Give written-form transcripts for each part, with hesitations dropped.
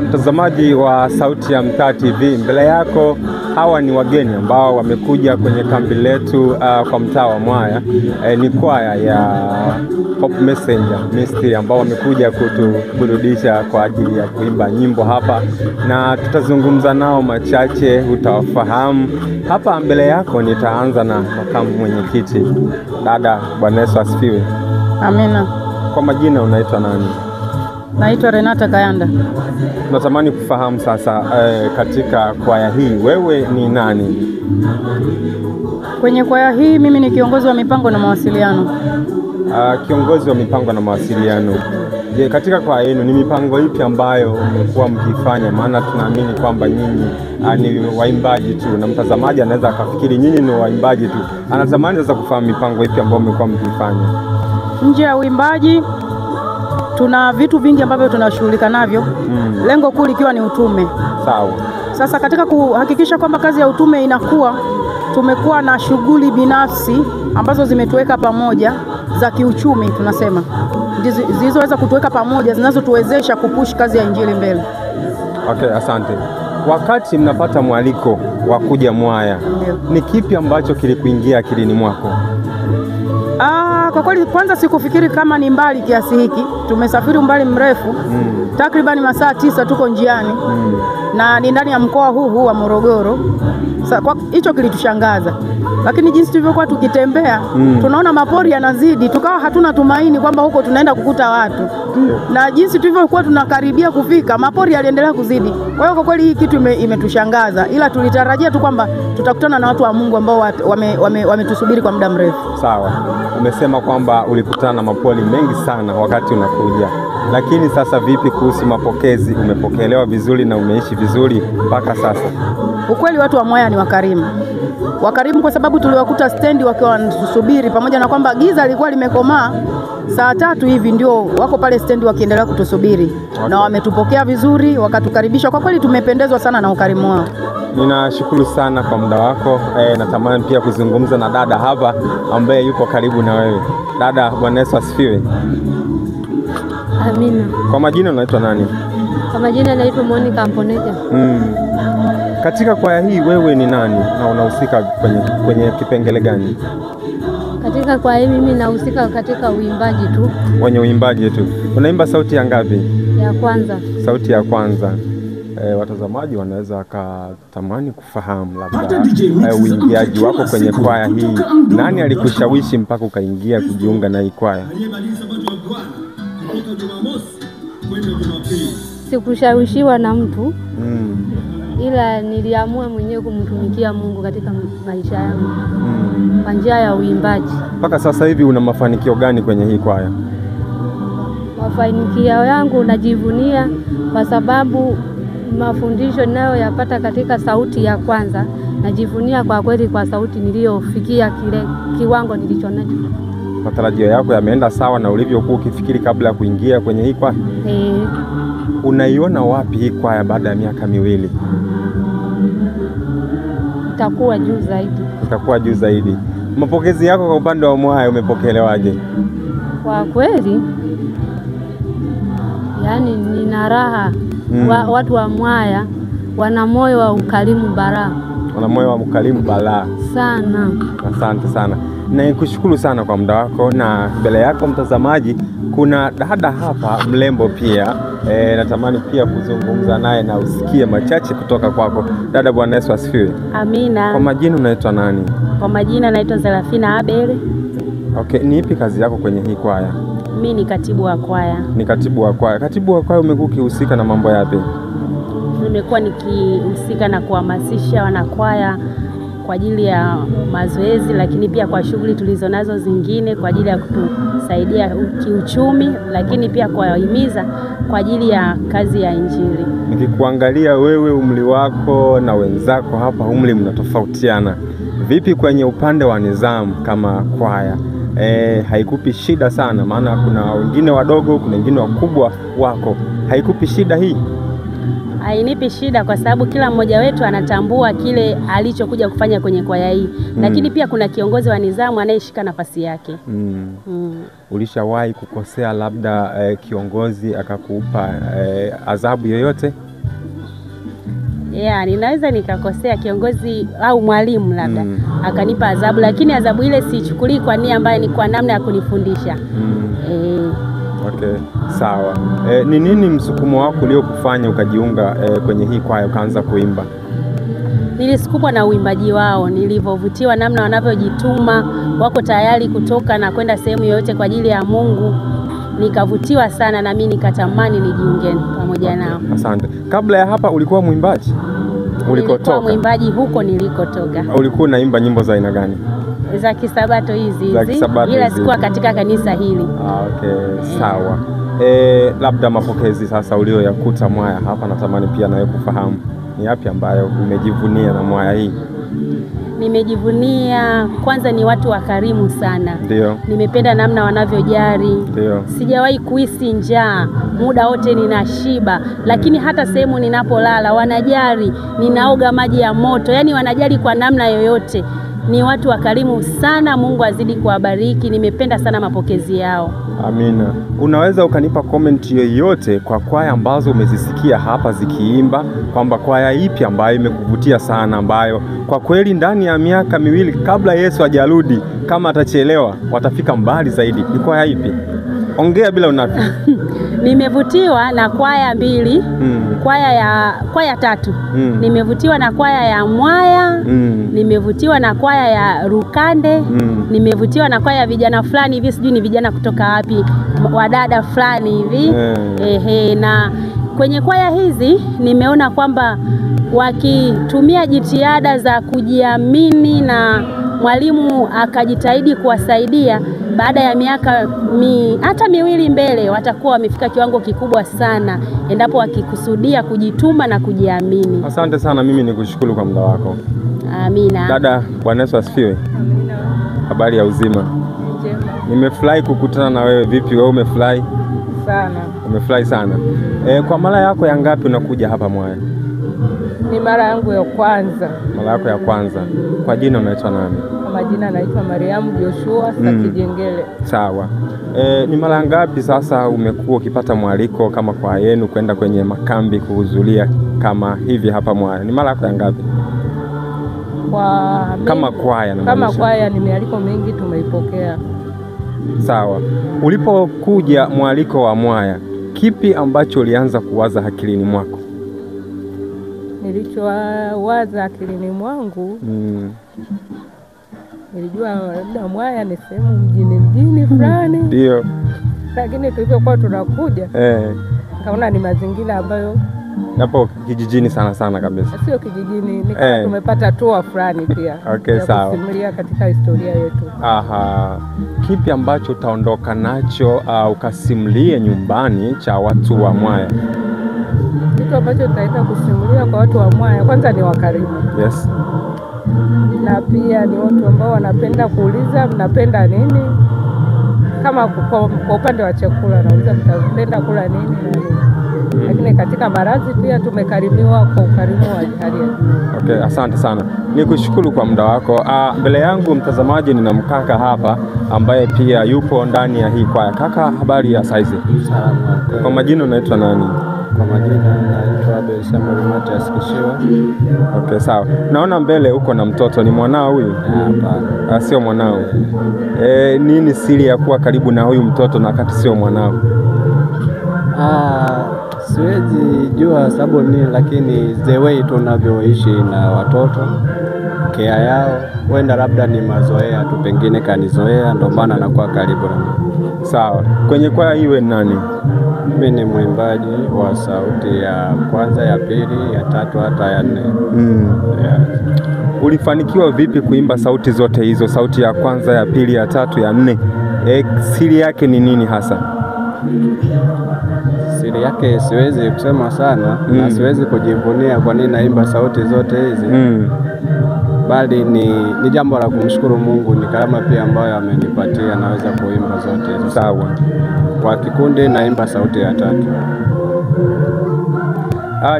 Mtazamaji wa Sauti ya Mtaa TV, mbele yako hawa ni wageni ambao wamekuja kwenye kambi letu kwa mtaa wa Mwaya. Ni kwaya ya Hope Messenger Ministry ambao wamekuja kutuburudisha kwa ajili ya kuimba nyimbo hapa, na tutazungumza nao machache, utawafahamu. Hapa mbele yako nitaanza na makamu mwenyekiti. Dada, Bwana Yesu asifiwe. Amina. Kwa majina unaitwa nani? Naitwa Renata Kayanda. Natamani kufahamu sasa, katika kwaya hii wewe ni nani? Kwenye kwaya hii mimi ni kiongozi wa mipango na mawasiliano. Kiongozi wa mipango na mawasiliano. Je, katika kwaya yenu ni mipango ipi ambayo mmekuwa mkifanya? Maana tunaamini kwamba nyinyi ni waimbaji tu, na mtazamaji anaweza akafikiri nyinyi ni waimbaji tu. Anatamani sasa kufahamu mipango ipi ambayo mmekuwa mkifanya. Nje ya uimbaji tuna vitu vingi ambavyo tunashughulika navyo. Lengo kuu likiwa ni utume. Sawa. Sasa katika kuhakikisha kwamba kazi ya utume inakuwa, tumekuwa na shughuli binafsi ambazo zimetuweka pamoja za kiuchumi, tunasema zilizoweza kutuweka pamoja, zinazotuwezesha kupush kazi ya injili mbele. Okay, asante. Wakati mnapata mwaliko wa kuja Mwaya, ni kipi ambacho kilikuingia akilini mwako? Kwa kweli kwanza sikufikiri kama ni mbali kiasi hiki. Tumesafiri umbali mrefu, takriban masaa 9 tuko njiani, na ni ndani ya mkoa huu wa Morogoro. Kwa hicho kilitushangaza, lakini jinsi tulivyokuwa tukitembea tunaona mapori yanazidi, tukawa hatuna tumaini kwamba huko tunaenda kukuta watu. Na jinsi tulivyokuwa tunakaribia kufika, mapori yaliendelea kuzidi. Kwa hiyo kwa kweli hii kitu imetushangaza, ila tulitarajia tu kwamba tutakutana na watu wa Mungu ambao wametusubiri kwa muda mrefu. Sawa. Umesema kwamba ulikutana na mapori mengi sana wakati unakuja, lakini sasa vipi kuhusu mapokezi? Umepokelewa vizuri na umeishi vizuri mpaka sasa? Ukweli watu wa Mwaya ni wakarimu. Wakarimu kwa sababu tuliwakuta stendi wakiwa wanatusubiri, pamoja na kwamba giza lilikuwa limekomaa. Saa 3 hivi ndio wako pale stendi wakiendelea kutusubiri. Okay. Na wametupokea vizuri, wakatukaribisha. Kwa kweli tumependezwa sana na ukarimu wao. Ninashukuru sana kwa muda wako. Natamani pia kuzungumza na dada hapa ambaye yuko karibu na wewe. Dada, Bwana Yesu asifiwe. Amina. Kwa majina unaitwa nani? Kwa majina naitwa Monica Mponeka. Katika kwaya hii wewe ni nani na unahusika kwenye kipengele gani? Katika kwaya hii mimi nahusika katika uimbaji tu. Kwenye uimbaji tu. Unaimba sauti ya ngapi? Ya kwanza. Sauti ya kwanza. Watazamaji wanaweza wakatamani kufahamu labda uingiaji wako kwenye kwaya hii. Nani alikushawishi mpaka ukaingia kujiunga na hii kwaya? Sikushawishiwa na mtu. Ila niliamua mwenyewe kumtumikia Mungu katika maisha yangu kwa njia ya uimbaji. Mpaka sasa hivi una mafanikio gani kwenye hii kwaya? Mafanikio yangu najivunia kwa sababu mafundisho nayo yapata katika sauti ya kwanza. Najivunia kwa kweli kwa sauti niliyofikia kile kiwango nilichonacho. Matarajio yako yameenda sawa na ulivyokuwa ukifikiri kabla ya kuingia kwenye hii kwaya? Unaiona wapi hii kwaya baada ya miaka 2? Itakuwa juu zaidi. Itakuwa juu zaidi. Mapokezi yako kwa upande wa Mwaya umepokelewaje? Kwa kweli yani nina raha. Watu wa Mwaya wana moyo wa ukarimu bara. Wana moyo wa ukarimu bara sana. Asante sana. Na nikushukuru sana kwa muda wako, na mbele yako mtazamaji kuna dada hapa mlembo pia. Natamani pia kuzungumza naye na usikie machache kutoka kwako. Dada, Bwana Yesu asifiwe. Amina. Kwa majina unaitwa nani? Kwa majina naitwa Zelafina Abel. Okay, ni ipi kazi yako kwenye hii kwaya? Mimi ni katibu wa kwaya. Ni katibu wa kwaya. Katibu wa kwaya, umekuwa ukihusika na mambo yapi? Nimekuwa nikihusika na kuhamasisha wanakwaya kwa ajili ya mazoezi, lakini pia kwa shughuli tulizonazo zingine kwa ajili ya kutusaidia kiuchumi, lakini pia kuwahimiza kwa ajili ya kazi ya injili. Nikikuangalia wewe, umri wako na wenzako hapa umri mnatofautiana. Vipi kwenye upande wa nidhamu kama kwaya? Haikupi shida sana? Maana kuna wengine wadogo, kuna wengine wakubwa wako. Haikupi shida hii? Hainipi shida kwa sababu kila mmoja wetu anatambua kile alichokuja kufanya kwenye kwaya hii. Lakini pia kuna kiongozi wa nizamu anayeshika nafasi yake. Ulishawahi kukosea labda kiongozi akakupa adhabu yoyote? Yeah, ninaweza nikakosea kiongozi au mwalimu labda akanipa adhabu, lakini adhabu ile siichukulii kwa nia ambayo ni kwa namna ya kunifundisha. Okay, sawa. Ni nini msukumo wako uliokufanya ukajiunga kwenye hii kwaya ukaanza kuimba? Nilisukumwa na uimbaji wao, nilivovutiwa namna wanavyojituma, wako tayari kutoka na kwenda sehemu yoyote kwa ajili ya Mungu. Nikavutiwa sana na mimi nikatamani nijiunge pamoja nao. Asante. Kabla ya hapa ulikuwa mwimbaji? Ulikotoka? Nilikuwa mwimbaji huko nilikotoka. Ulikuwa unaimba nyimbo za aina gani? Za Kisabato hizi, ila sikuwa katika kanisa hili. Okay, sawa. Labda mapokezi sasa ulioyakuta Mwaya hapa, natamani pia nawe kufahamu ni yapi ambayo umejivunia na Mwaya hii? Nimejivunia kwanza ni watu wakarimu sana. Ndio. Nimependa namna wanavyojari. Ndio. Sijawahi kuhisi njaa, muda wote ninashiba, lakini hata sehemu ninapolala wanajari, ninaoga maji ya moto, yani wanajari kwa namna yoyote. Ni watu wakarimu sana, Mungu azidi kuwabariki. Nimependa sana mapokezi yao. Amina. Unaweza ukanipa comment yoyote kwa kwaya ambazo umezisikia hapa zikiimba, kwamba kwaya ipi ambayo imekuvutia sana, ambayo kwa kweli ndani ya miaka miwili kabla Yesu hajarudi, kama atachelewa watafika mbali zaidi? Ni kwaya ipi? Ongea bila unafiki. Nimevutiwa na kwaya mbili, kwaya tatu. Nimevutiwa na kwaya ya Mwaya, nimevutiwa na kwaya ya Rukande, nimevutiwa na kwaya ya vijana fulani hivi, sijui ni vijana kutoka wapi, wadada fulani hivi. Na kwenye kwaya hizi nimeona kwamba wakitumia jitihada za kujiamini na mwalimu akajitahidi kuwasaidia, baada ya miaka hata miwili mbele watakuwa wamefika kiwango kikubwa sana endapo wakikusudia kujituma na kujiamini. Asante sana, mimi nikushukuru kwa muda wako. Amina. Dada, Bwana Yesu asifiwe. Amina. Habari ya uzima? Njema. Nimefurahi kukutana na wewe. Vipi wewe, umefurahi? Sana. Umefurahi sana. Kwa mara yako ya ngapi unakuja hapa Mwaya? Ni mara yangu ya kwanza. Mara yako ya kwanza. Kwa jina unaitwa nani? Kwa majina naitwa Mariamu Joshua Sakijengele. Sawa. Ni mara ngapi sasa umekuwa ukipata mwaliko kama kwaya yenu kwenda kwenye makambi kuhudhuria kama hivi hapa Mwaya? Ni mara yako ya ngapi? Kama kwaya na kama kwaya ni mialiko mingi tumeipokea. Sawa. Ulipokuja mwaliko wa Mwaya, kipi ambacho ulianza kuwaza akilini mwako? Nilichowaza akilini mwangu, nilijua labda Mwaya ni sehemu mjini fulani. Ndio. Lakini tulipokuwa tunakuja kaona ni mazingira ambayo hapo kijijini sana kabisa. Sio kijijini, ni kama tumepata tour fulani pia. Okay, sawa. Kusimulia katika historia yetu. Aha. Kipi ambacho utaondoka nacho ukasimulie nyumbani cha watu wa Mwaya? Kitu ambacho tutaenda kusimulia kwa watu wa Mwaya, kwanza ni wakarimu. Yes. Na pia ni watu ambao wanapenda kuuliza mnapenda nini. Kama kwa upande wa chakula nauliza mtapenda kula nini na nini. Lakini katika barazi pia tumekarimiwa kwa ukarimu wa hali ya juu. Okay, asante sana. Nikushukuru kwa muda wako. Mbele yangu mtazamaji, nina mkaka hapa ambaye pia yupo ndani ya hii kwaya. Kaka, habari ya saizi? Salama. Kwa majina unaitwa nani? Kwa majina naitwa Abel Samuel Matias Kishiwa. Okay, sawa. Naona mbele uko na mtoto, ni mwanao huyu? Hapana. Sio mwanao. Nini siri ya kuwa karibu na huyu mtoto na wakati sio mwanao? Siwezi jua sababu nini, lakini the way tunavyoishi na watoto, kea yao, wenda labda ni mazoea tu, pengine kanizoea ndio maana nakuwa karibu na mimi. Sawa. Kwenye kwaya iwe nani? Mimi ni mwimbaji wa sauti ya kwanza, ya pili, ya tatu hata ya nne. Yeah. Ulifanikiwa vipi kuimba sauti zote hizo, sauti ya kwanza, ya pili, ya tatu, ya nne? Siri yake ni nini hasa? Siri yake siwezi kusema sana na siwezi kujivunia kwa nini naimba sauti zote hizi. Bali ni jambo la kumshukuru Mungu, ni karama pia ambayo amenipatia, naweza kuimba zote hizo. Sawa. Kwa kikundi naimba sauti ya tatu.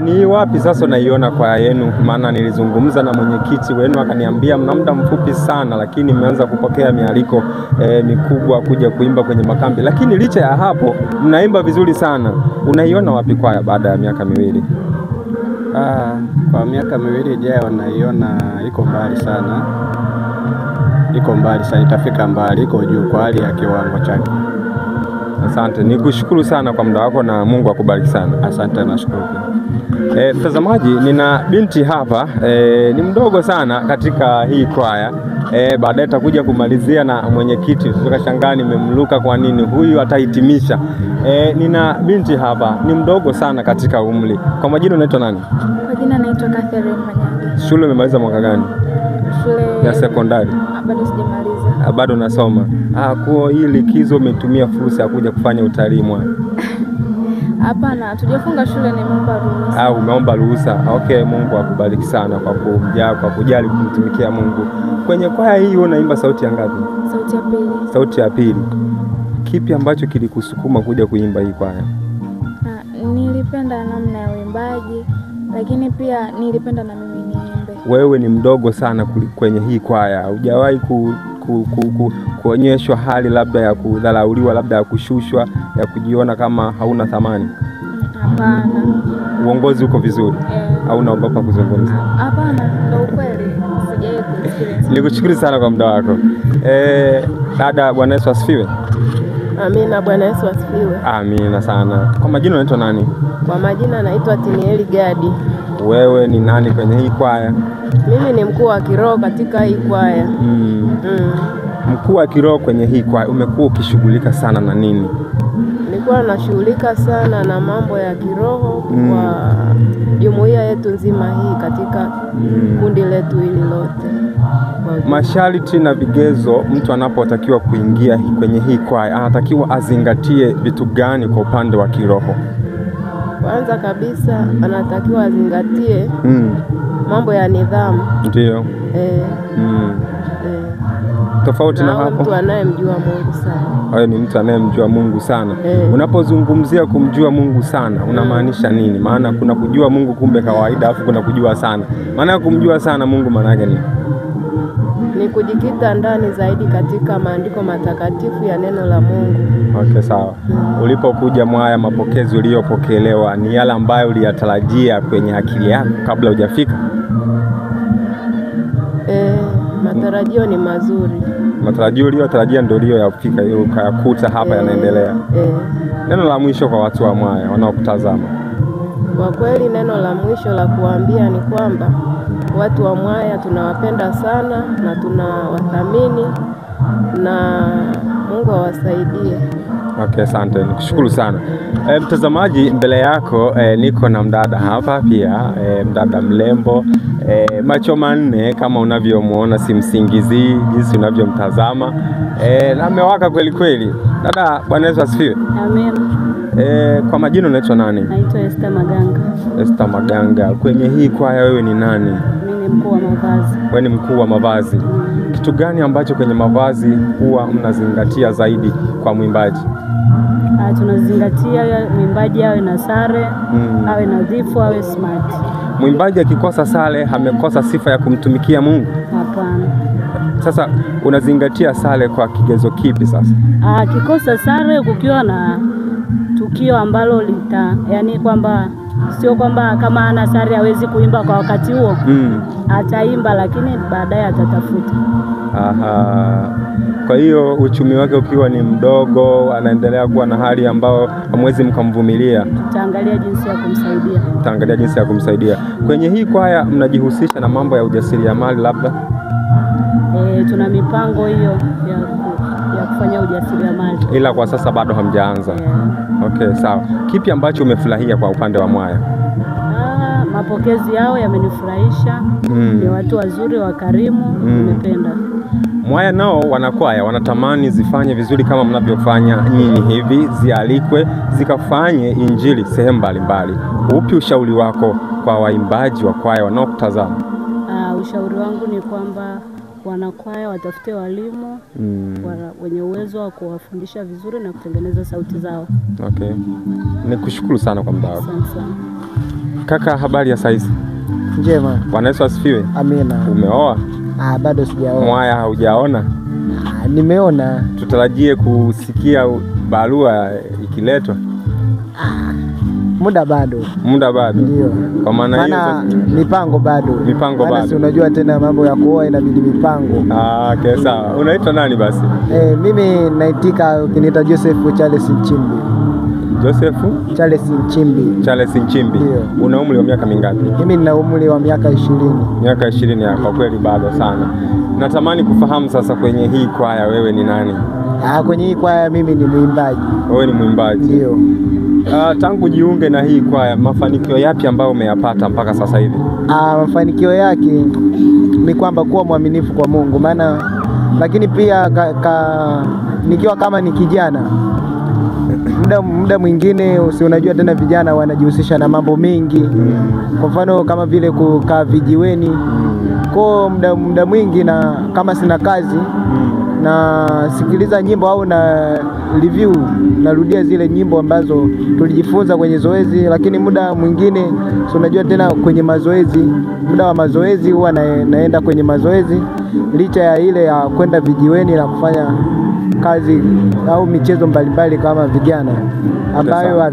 Ni wapi sasa unaiona kwaya yenu? Maana nilizungumza na mwenyekiti wenu akaniambia mna muda mfupi sana, lakini mmeanza kupokea mialiko mikubwa kuja kuimba kwenye makambi. Lakini licha ya hapo mnaimba vizuri sana. Unaiona wapi kwaya baada ya miaka miwili? Kwa miaka miwili ijayo naiona iko mbali sana. Iko mbali sana, itafika mbali, iko juu kwa hali ya kiwango chake. Asante, nikushukuru sana kwa muda wako na Mungu akubariki sana. Asante, nashukuru. Mtazamaji, nina binti hapa ni mdogo sana katika hii kwaya. Baadaye takuja kumalizia na mwenyekiti, tukashangaa nimemluka kwa nini, huyu atahitimisha. Nina binti hapa ni mdogo sana katika umri. Kwa majina unaitwa nani? Kwa jina naitwa Catherine Manyagi. Shule umemaliza mwaka gani? Shule ya sekondari. Bado sijamaliza. Bado nasoma. Kwa hii likizo umetumia fursa ya kuja kufanya utalii mwana? Hapana, tujafunga shule, nimeomba ruhusa. Umeomba ruhusa. Okay, Mungu akubariki sana kwa kujali kumtumikia Mungu. Kwenye kwaya hii unaimba sauti ya ngapi? Sauti ya pili. Sauti ya pili. Kipi ambacho kilikusukuma kuja kuimba hii kwaya? Nilipenda namna ya uimbaji, lakini pia nilipenda na mimi niimbe. Wewe ni mdogo sana kwenye hii kwaya. Hujawahi kuonyeshwa hali labda ya kudharauliwa, labda ya kushushwa, ya kujiona kama hauna thamani? Hapana. Uongozi uko vizuri? Au unaogopa kuzungumza? Hapana, ndio ukweli. Sijawahi kuexperience. Nikushukuru sana kwa muda wako. Dada, Bwana Yesu asifiwe. Amina, Bwana Yesu asifiwe. Amina sana. Kwa majina unaitwa nani? Kwa majina naitwa Tinieli Gadi. Wewe ni nani kwenye hii kwaya? Mimi ni mkuu wa kiroho katika hii kwaya. Mkuu wa kiroho kwenye hii kwaya, umekuwa ukishughulika sana na nini? Nilikuwa nashughulika sana na mambo ya kiroho kwa jumuiya yetu nzima hii katika kundi letu hili lote. Masharti na vigezo mtu anapotakiwa kuingia kwenye hii kwaya, anatakiwa azingatie vitu gani kwa upande wa kiroho? Kwanza kabisa anatakiwa azingatie mambo ya nidhamu. Ndio. Tofauti na hapo, mtu anayemjua Mungu sana. Wewe ni mtu anayemjua Mungu sana. Unapozungumzia kumjua Mungu sana unamaanisha nini? Maana kuna kujua Mungu kumbe kawaida, afu kuna kujua sana. Maana kumjua sana Mungu maana yake ni kujikita ndani zaidi katika maandiko matakatifu ya neno la Mungu. Okay, sawa. Ulipokuja Mwaya, mapokezi uliyopokelewa ni yale ambayo uliyatarajia kwenye akili yako kabla hujafika? Matarajio ni mazuri. Matarajio uliyotarajia ndio uliyoyafika, ukayakuta hapa yanaendelea. Neno la mwisho kwa watu wa Mwaya wanaokutazama. Kwa kweli neno la mwisho la kuambia ni kwamba watu wa Mwaya tunawapenda sana na tunawathamini na Mungu awasaidie. Okay, asante. Nikushukuru sana. Mtazamaji, mbele yako niko na mdada hapa pia, mdada mlembo, macho manne kama unavyomuona, simsingizii jinsi unavyomtazama, na amewaka kweli kweli. Dada, Bwana Yesu asifiwe. Amen. Kwa majina unaitwa nani? Naitwa Esther Maganga. Esther Maganga. Kwenye hii kwaya wewe ni nani? Mimi ni mkuu wa mavazi. Wewe ni mkuu wa mavazi. Kitu gani ambacho kwenye mavazi huwa mnazingatia zaidi kwa mwimbaji? Tunazingatia mwimbaji awe na sare, awe nadhifu, awe smart. Mwimbaji akikosa sare amekosa sifa ya kumtumikia Mungu? Hapana. Sasa unazingatia sare kwa kigezo kipi sasa? Akikosa sare, kukiwa na tukio ambalo yani kwamba sio kwamba kama ana sare hawezi kuimba kwa wakati huo. Ataimba lakini baadaye atatafuta. Kwa hiyo uchumi wake ukiwa ni mdogo, anaendelea kuwa na hali ambao hamwezi mkamvumilia, tutaangalia jinsi ya kumsaidia. Tutaangalia jinsi ya kumsaidia. Kwenye hii kwaya mnajihusisha na mambo ya ujasiriamali labda? Tuna mipango hiyo ya kufanya ujasiriamali. Ila kwa sasa bado hamjaanza. Okay, sawa. Kipi ambacho umefurahia kwa upande wa Mwaya? Mapokezi yao yamenifurahisha. Ni watu wazuri, wakarimu, nimependa. Mwaya nao wanakwaya wanatamani zifanye vizuri kama mnavyofanya nyinyi hivi, zialikwe zikafanye injili sehemu mbalimbali. Upi ushauri wako kwa waimbaji wa kwaya wanaokutazama? Ushauri wangu ni kwamba wanakwaya watafute walimu wenye uwezo wa kuwafundisha vizuri na kutengeneza sauti zao. Okay. Nikushukuru sana kwa muda wako. Asante sana. Kaka, habari ya saizi? Njema. Bwana Yesu asifiwe. Amina. Umeoa? Bado sijaoa. Mwaya haujaona? Nimeona. Tutarajie kusikia barua ikiletwa? Muda bado. Muda bado. Ndio. Kwa maana hiyo mipango bado. Mipango bado. Si unajua tena mambo ya kuoa inabidi mipango. Okay, sawa. Unaitwa nani basi? Mimi naitika ukiniita Joseph Charles Nchimbi. Joseph Charles Nchimbi. Charles Nchimbi. Ndio. Una umri wa miaka mingapi? Mimi nina umri wa miaka 20. Miaka 20 kwa kweli bado sana. Natamani kufahamu sasa, kwenye hii kwaya wewe ni nani? Kwenye hii kwaya mimi ni mwimbaji. Wewe ni mwimbaji? Ndio. Tangu jiunge na hii kwaya, mafanikio yapi ambayo umeyapata mpaka sasa hivi? Mafanikio yake ni kwamba kuwa mwaminifu kwa Mungu, maana lakini pia nikiwa kama ni kijana muda mwingine unajua tena vijana wanajihusisha na mambo mengi. Kwa mfano kama vile kukaa vijiweni. Kwa muda mwingi, na kama sina kazi na sikiliza nyimbo au na review, narudia zile nyimbo ambazo tulijifunza kwenye zoezi. Lakini muda mwingine unajua tena kwenye mazoezi, muda wa mazoezi huwa naenda kwenye mazoezi, licha ya ile ya kwenda vijiweni na kufanya kazi au michezo mbalimbali kama vijana ambayo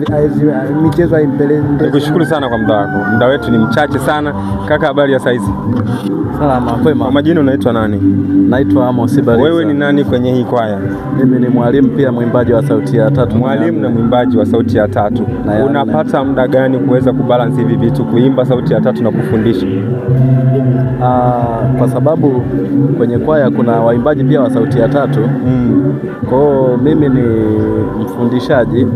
michezo haimpelezi. Nikushukuru sana kwa muda wako. Muda wetu ni mchache sana. Kaka, habari ya saizi? Salama, kwema. Kwa majina unaitwa nani? Naitwa Amos Barisa. Wewe ni nani kwenye hii kwaya? Mimi ni mwalimu pia mwimbaji wa sauti ya tatu. Mwalimu na mwimbaji wa sauti ya tatu. Unapata muda gani kuweza kubalance hivi vitu, kuimba sauti ya tatu na kufundisha? Kwa sababu kwenye kwaya kuna waimbaji pia wa sauti ya tatu. Kwa hiyo mimi ni mfundishaji.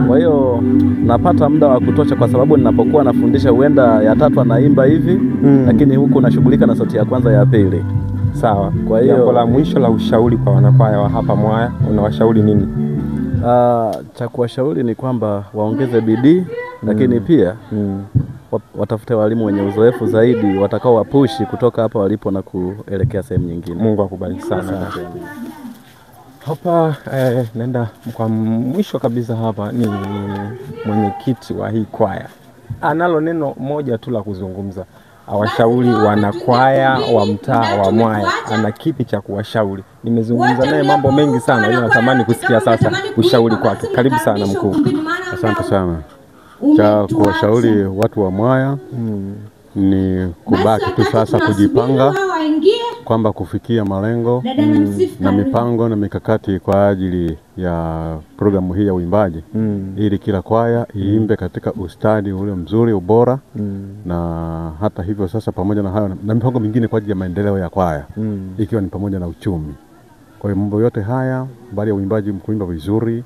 Kwa hiyo napata muda wa kutosha, kwa sababu ninapokuwa nafundisha huenda ya tatu anaimba hivi, lakini huku nashughulika na sauti ya kwanza ya pili. Sawa. Kwa hiyo jambo la mwisho la ushauri kwa wanakwaya wa hapa Mwaya, unawashauri nini? Cha kuwashauri ni kwamba waongeze bidii, lakini pia watafute walimu wenye uzoefu zaidi watakao wapushi kutoka hapa walipo na kuelekea sehemu nyingine. Mungu akubariki sana. Hapa naenda kwa mwisho kabisa. Hapa ni mwenyekiti wa hii kwaya, analo neno moja tu la kuzungumza, awashauri wanakwaya wa mtaa wa Mwaya. Ana kipi cha kuwashauri? Nimezungumza naye mambo mengi sana, ila natamani kusikia sasa ushauri kwake. Karibu sana mkuu. Asante sana. Cha kuwashauri watu wa Mwaya ni kubaki tu sasa kujipanga kwamba kufikia malengo na mipango na mikakati kwa ajili ya programu hii ya uimbaji, ili kila kwaya iimbe katika ustadi ule mzuri, ubora, na hata hivyo sasa pamoja na hayo na mipango mingine kwa ajili ya maendeleo ya kwaya, ikiwa ni pamoja na uchumi. Kwa hiyo mambo yote haya, baada ya uimbaji, kuimba vizuri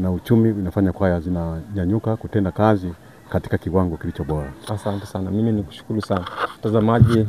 na uchumi, inafanya kwaya zinanyanyuka kutenda kazi katika kiwango kilicho bora. Asante sana. Mimi nikushukuru sana. Mtazamaji